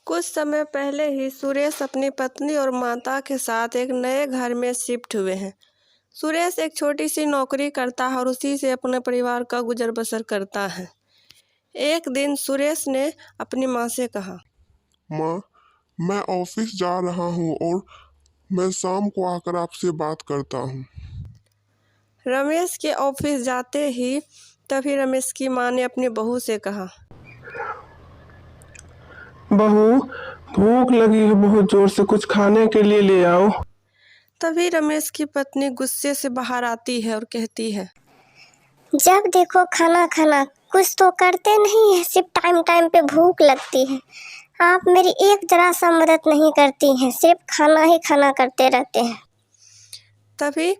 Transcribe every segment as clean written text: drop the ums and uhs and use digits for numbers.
कुछ समय पहले ही सुरेश अपनी पत्नी और माता के साथ एक नए घर में शिफ्ट हुए हैं। सुरेश एक छोटी सी नौकरी करता है और उसी से अपने परिवार का गुजर बसर करता है। एक दिन सुरेश ने अपनी माँ से कहा, माँ, मैं ऑफिस जा रहा हूँ और मैं शाम को आकर आपसे बात करता हूँ। रमेश के ऑफिस जाते ही तभी रमेश की माँ ने अपनी बहू से कहा, बहू, भूख लगी है बहुत जोर से, कुछ खाने के लिए ले आओ। तभी रमेश की पत्नी गुस्से से बाहर आती है और कहती है, जब देखो खाना खाना, कुछ तो करते नहीं है, सिर्फ टाइम टाइम पे भूख लगती है। आप मेरी एक जरा सा मदद नहीं करती हैं, सिर्फ खाना ही खाना करते रहते हैं। तभी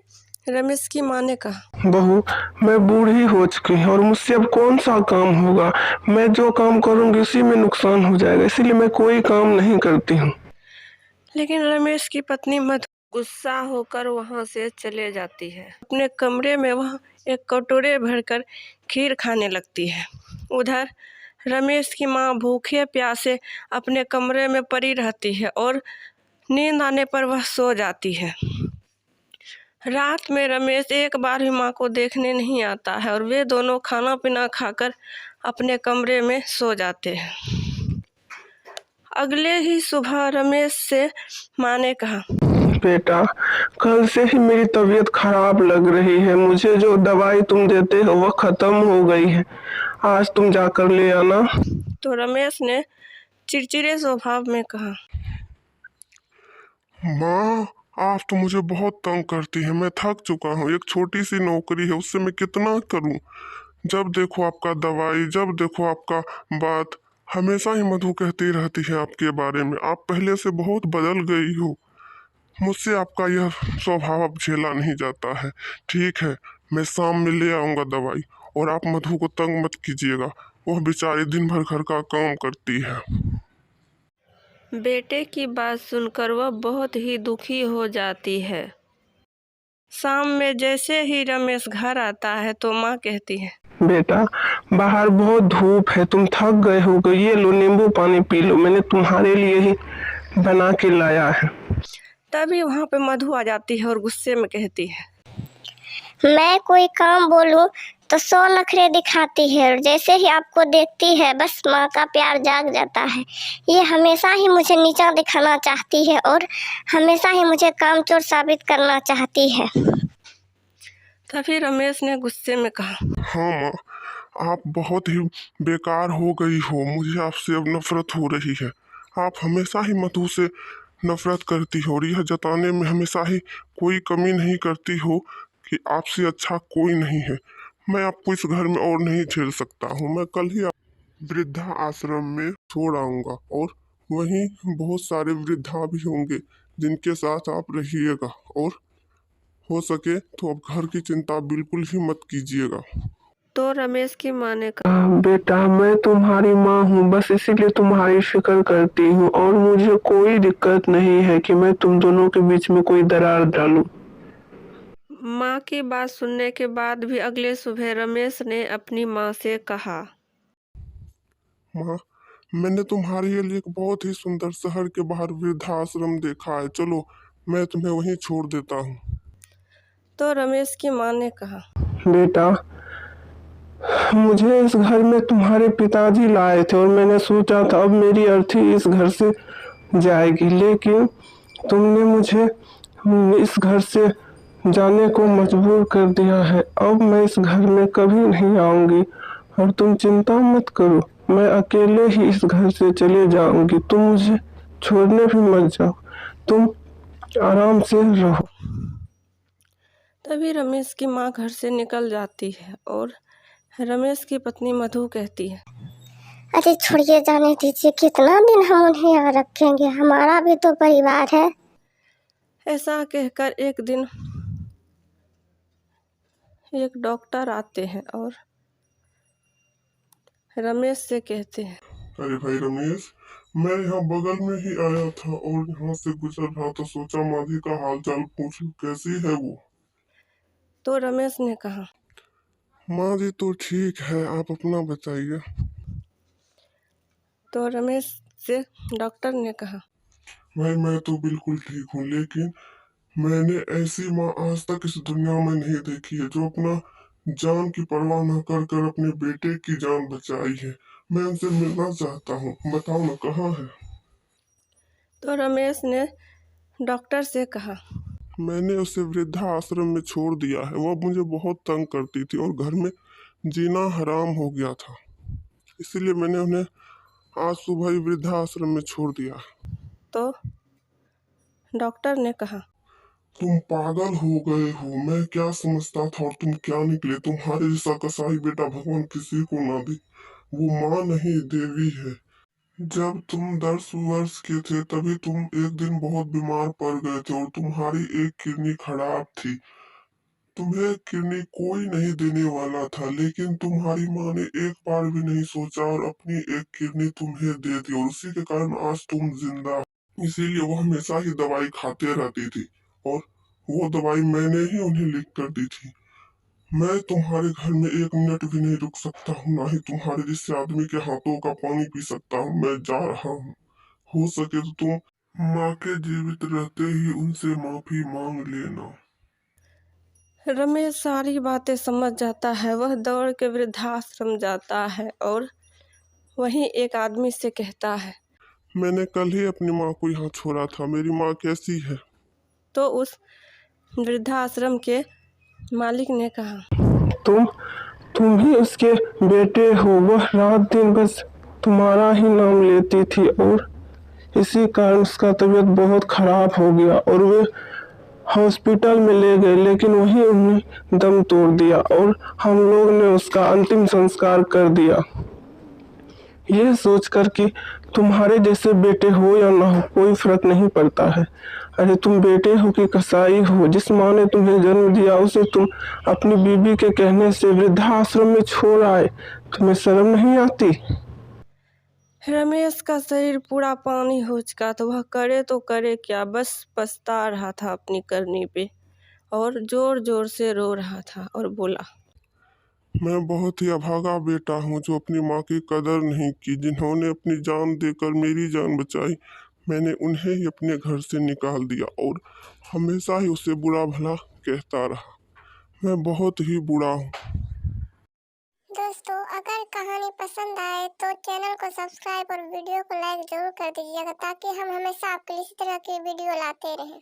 रमेश की माँ ने कहा, बहू, मैं बूढ़ी हो चुकी हूँ और मुझसे अब कौन सा काम होगा। मैं जो काम करूँगी उसी में नुकसान हो जाएगा, इसीलिए मैं कोई काम नहीं करती हूँ। लेकिन रमेश की पत्नी मधु गुस्सा होकर वहां से चले जाती है। अपने कमरे में वह एक कटोरे भरकर खीर खाने लगती है। उधर रमेश की माँ भूखे प्यासे अपने कमरे में पड़ी रहती है और नींद आने पर वह सो जाती है। रात में रमेश एक बार भी माँ को देखने नहीं आता है और वे दोनों खाना पीना खाकर अपने कमरे में सो जाते हैं। अगले ही सुबह रमेश से माँ ने कहा, बेटा, कल से ही मेरी तबीयत खराब लग रही है। मुझे जो दवाई तुम देते हो वह खत्म हो गई है, आज तुम जाकर ले आना। तो रमेश ने चिड़चिड़े स्वभाव में कहा, माँ, आप तो मुझे बहुत तंग करती हैं। मैं थक चुका हूँ। एक छोटी सी नौकरी है, उससे मैं कितना करूँ। जब देखो आपका दवाई, जब देखो आपका बात। हमेशा ही मधु कहती रहती है आपके बारे में। आप पहले से बहुत बदल गई हो। मुझसे आपका यह स्वभाव अब झेला नहीं जाता है। ठीक है, मैं शाम में ले आऊँगा दवाई। और आप मधु को तंग मत कीजिएगा, वह बेचारी दिन भर घर का काम करती है। बेटे की बात सुनकर वह बहुत ही दुखी हो जाती है। शाम में जैसे ही रमेश घर आता है तो माँ कहती है, बेटा, बाहर बहुत धूप है, तुम थक गए होगे, ये लो नींबू पानी पी लो, मैंने तुम्हारे लिए ही बना के लाया है। तभी वहाँ पे मधु आ जाती है और गुस्से में कहती है, मैं कोई काम बोलूं तो 100 नखरे दिखाती है और जैसे ही आपको देखती है बस माँ का प्यार जाग जाता है। ये हमेशा ही मुझे नीचा दिखाना चाहती है और हमेशा ही मुझे कामचोर साबित करना चाहती है। तभी रमेश ने गुस्से में कहा, हाँ माँ, आप बहुत ही बेकार हो गई हो। मुझे आपसे अब नफरत हो रही है। आप हमेशा ही मधु से नफरत करती हो और यह जताने में हमेशा ही कोई कमी नहीं करती हो कि आपसे अच्छा कोई नहीं है। मैं आपको इस घर में और नहीं झेल सकता हूँ। मैं कल ही वृद्धा आश्रम में छोड़ आऊँगा और वहीं बहुत सारे वृद्धा भी होंगे जिनके साथ आप रहिएगा। और हो सके तो अब घर की चिंता बिल्कुल ही मत कीजिएगा। तो रमेश की माँ ने कहा, बेटा, मैं तुम्हारी माँ हूँ, बस इसीलिए तुम्हारी फिक्र करती हूँ और मुझे कोई दिक्कत नहीं है कि मैं तुम दोनों के बीच में कोई दरार डालूं। माँ की बात सुनने के बाद भी अगले सुबह रमेश ने अपनी माँ से कहा, माँ, मैंने तुम्हारे लिए एक बहुत ही सुंदर शहर के बाहर वृद्धाश्रम देखा है। चलो, मैं तुम्हें वहीं छोड़ देता हूँ। तो रमेश की माँ ने कहा, बेटा, मुझे इस घर में तुम्हारे पिताजी लाए थे और मैंने सोचा था अब मेरी अर्थी इस घर से जाएगी, लेकिन तुमने मुझे इस घर से जाने को मजबूर कर दिया है। अब मैं इस घर में कभी नहीं आऊंगी और तुम चिंता मत करो, मैं अकेले ही इस घर से चले जाऊंगी। तुम मुझे छोड़ने भी मत जाओ, तुम आराम से रहो। तभी रमेश की माँ घर से निकल जाती है और रमेश की पत्नी मधु कहती है, अरे छोड़िए, जाने दीजिए, कितना दिन हम उन्हें यहाँ रखेंगे, हमारा भी तो परिवार है। ऐसा कहकर एक दिन एक डॉक्टर आते हैं और रमेश से कहते हैं, अरे भाई रमेश, मैं यहाँ बगल में ही आया था और यहाँ से गुजर रहा तो सोचा माधी का हाल चाल पूछ लूं, कैसी है वो। तो रमेश ने कहा, माँ जी तो ठीक है, आप अपना बताइए। तो रमेश से डॉक्टर ने कहा। भाई मैं तो बिल्कुल ठीक हूँ, लेकिन मैंने ऐसी माँ आज तक इस दुनिया में नहीं देखी है जो अपना जान की परवाह न कर कर अपने बेटे की जान बचाई है। मैं उनसे मिलना चाहता हूँ, बताओ ना कहाँ है। तो रमेश ने डॉक्टर से कहा। मैंने उसे वृद्धा आश्रम में छोड़ दिया है। वह मुझे बहुत तंग करती थी और घर में जीना हराम हो गया था, इसलिए मैंने उन्हें आज सुबह ही वृद्धा आश्रम में छोड़ दिया। तो डॉक्टर ने कहा। तुम पागल हो गए हो। मैं क्या समझता था और तुम क्या निकले। तुम्हारे जैसा कसाई बेटा भगवान किसी को ना दे। वो माँ नहीं देवी है। जब तुम 10 वर्ष के थे तभी तुम एक दिन बहुत बीमार पड़ गए थे और तुम्हारी एक किडनी खराब थी। तुम्हें किडनी कोई नहीं देने वाला था, लेकिन तुम्हारी माँ ने एक बार भी नहीं सोचा और अपनी एक किडनी तुम्हें दे दी और उसी के कारण आज तुम जिंदा हो। इसीलिए वो हमेशा ही दवाई खाते रहती थी और वो दवाई मैंने ही उन्हें लिख कर दी थी। मैं तुम्हारे घर में एक मिनट भी नहीं रुक सकता हूँ, ना ही तुम्हारे जैसे आदमी के हाथों का पानी पी सकता हूँ। मैं जा रहा हूँ। हो सके तो तुम माँ के जीवित रहते ही उनसे माफी मांग लेना। रमेश सारी बातें समझ जाता है। वह दौड़ के वृद्धाश्रम जाता है और वहीं एक आदमी से कहता है। मैंने कल ही अपनी माँ को यहाँ छोड़ा था। मेरी माँ कैसी है? तो उस वृद्धाश्रम के मालिक ने कहा। तुम ही उसके बेटे हो। वह रात दिन बस तुम्हारा ही नाम लेती थी और इसी कारण उसका तबीयत बहुत खराब हो गया और वे हॉस्पिटल में ले गए, लेकिन वहीं उन्हें दम तोड़ दिया और हम लोग ने उसका अंतिम संस्कार कर दिया। ये सोचकर कि तुम्हारे जैसे बेटे हो या ना हो कोई फर्क नहीं पड़ता है। अरे तुम बेटे हो कि कसाई हो, जिस माँ ने तुम्हें जन्म दिया उसे तुम अपनी बीबी के कहने से वृद्धाश्रम में छोड़ आए। तुम्हें शर्म नहीं आती? रमेश का शरीर पूरा पानी हो चुका था। वह करे तो करे क्या, बस पछता रहा था अपनी करनी पे और जोर जोर से रो रहा था और बोला। मैं बहुत ही अभागा बेटा हूँ जो अपनी माँ की कदर नहीं की। जिन्होंने अपनी जान देकर मेरी जान बचाई, मैंने उन्हें ही अपने घर से निकाल दिया और हमेशा ही उसे बुरा भला कहता रहा। मैं बहुत ही बुरा हूँ। दोस्तों, अगर कहानी पसंद आए तो चैनल को सब्सक्राइब और वीडियो को लाइक जरूर कर दीजिएगा, ताकि हम हमेशा आपके लिए इसी तरह की वीडियो लाते रहें।